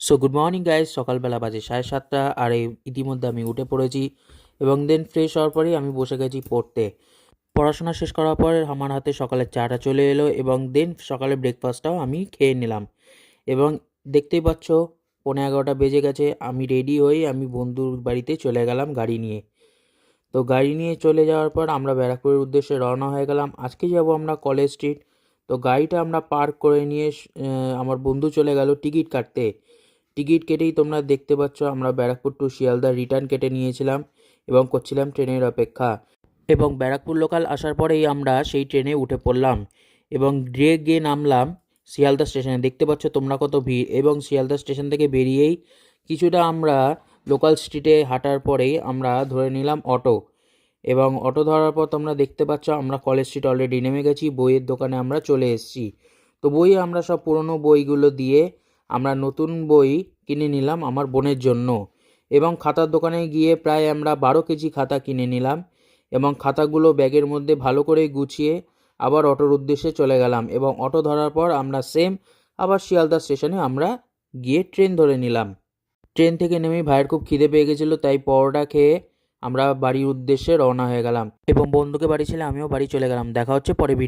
So good morning guys, সকালবেলা বাজে 7:30 আর ইতিমধ্যে আমি উঠে পড়েছি এবং দেন ফ্রেশ হওয়ার পরেই আমি বসে গেছি পড়তে। পড়াশোনা শেষ করার পর আমার হাতে সকালের চাটা চলে এলো এবং দেন সকালে ব্রেকফাস্টটাও আমি খেয়ে নিলাম এবং দেখতেই পাচ্ছ 11:30 বেজে গেছে। আমি রেডি হয়ে আমি বন্ধুর বাড়িতে চলে গেলাম গাড়ি নিয়ে। তো গাড়ি নিয়ে চলে যাওয়ার পর আমরা ব্যারাকপুরের উদ্দেশ্যে রওনা হয়ে গেলাম। আজকে যাব আমরা কলেজ স্ট্রিট। তো গাড়িটা আমরা পার্ক করে নিয়ে আমার বন্ধু চলে গেল টিকিট কাটতে। টিকিট কেটেই তোমরা দেখতে পাচ্ছ আমরা ব্যারাকপুর টু শিয়ালদা রিটার্ন কেটে নিয়েছিলাম এবং করছিলাম ট্রেনের অপেক্ষা। এবং ব্যারাকপুর লোকাল আসার পরেই আমরা সেই ট্রেনে উঠে পড়লাম এবং ডিরেক্ট গিয়ে নামলাম শিয়ালদা স্টেশনে। দেখতে পাচ্ছ তোমরা কত ভিড়। এবং শিয়ালদা স্টেশন থেকে বেরিয়েই কিছুটা আমরা লোকাল স্ট্রিটে হাঁটার পরেই আমরা ধরে নিলাম অটো এবং অটো ধরার পর তোমরা দেখতে পাচ্ছ আমরা কলেজ স্ট্রিট অলরেডি নেমে গেছি। বইয়ের দোকানে আমরা চলে এসেছি। তো বই আমরা সব পুরনো বইগুলো দিয়ে আমরা নতুন বই কিনে নিলাম আমার বোনের জন্য এবং খাতার দোকানে গিয়ে প্রায় আমরা 12 কেজি খাতা কিনে নিলাম এবং খাতাগুলো ব্যাগের মধ্যে ভালো করে গুছিয়ে আবার অটোর উদ্দেশ্যে চলে গেলাম এবং অটো ধরার পর আমরা সেম আবার শিয়ালদা স্টেশনে আমরা গিয়ে ট্রেন ধরে নিলাম। ট্রেন থেকে নেমেই ভাইয়ের খুব খিদে পেয়ে গেছিলো, তাই পরোটা খেয়ে আমরা বাড়ির উদ্দেশ্যে রওনা হয়ে গেলাম এবং বন্ধুকে বাড়ি ছেড়ে আমিও বাড়ি চলে গেলাম। দেখা হচ্ছে পরে ভিডিও।